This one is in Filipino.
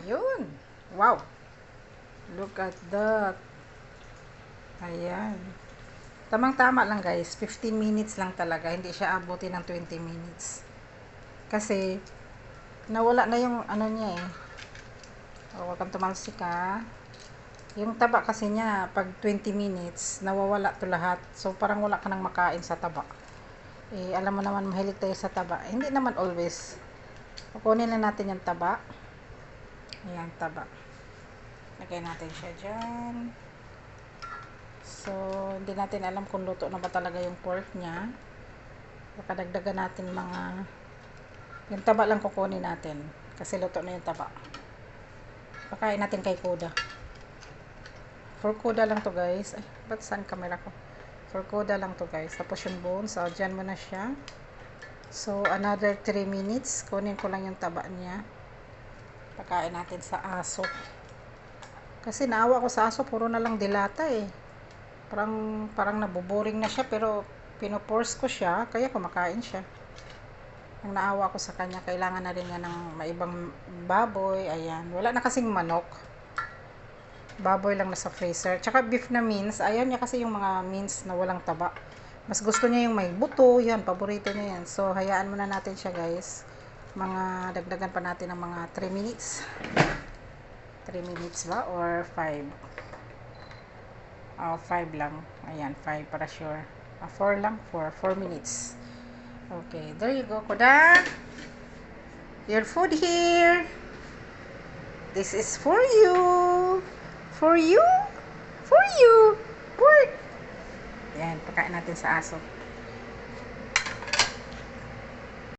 Yun. Wow. Look at that. Ayan. Tamang-tama lang guys. 15 minutes lang talaga. Hindi siya abutin ng 20 minutes. Kasi, nawala na yung ano niya eh. O, huwag kang tumalsik ha. Yung taba kasi niya, pag 20 minutes, nawawala to lahat. So, parang wala ka nang makain sa taba. Eh, alam mo naman, mahilig tayo sa taba. Hindi naman always. Kukunin na natin yung taba. Ayan, taba. Lagay natin siya dyan. So, hindi natin alam kung luto na ba talaga yung pork niya. Pakadagdagan natin yung taba lang kukunin natin. Kasi luto na yung taba. Pakain natin kay Kuda. For Kuda lang to guys. Ay, ba't saan camera ko? For Kuda lang to guys. Tapos yung bones. So, dyan mo na siya. So, another 3 minutes. Kunin ko lang yung taba niya. Pakain natin sa aso. Kasi naawa ko sa aso. Puro na lang dilata eh. Parang naboboring na siya. Pero, pinoforce ko siya. Kaya kumakain siya. Ang naawa ko sa kanya. Kailangan na rin nga ng maibang baboy. Ayan. Wala na kasing manok. Baboy lang nasa freezer. Tsaka beef na mince. Ayaw niya kasi yung mga mince na walang taba. Mas gusto niya yung may buto. Yan, paborito niya yan. So, hayaan muna natin siya guys. Dagdagan pa natin ng mga 3 minutes. 3 minutes ba? Or 5? 5 lang. Ayan, 5 para sure. 4 lang. 4 minutes. Okay, there you go, Kuda. Your food here. This is for you. For you. For you. Pork. Ayan, pakain natin sa aso.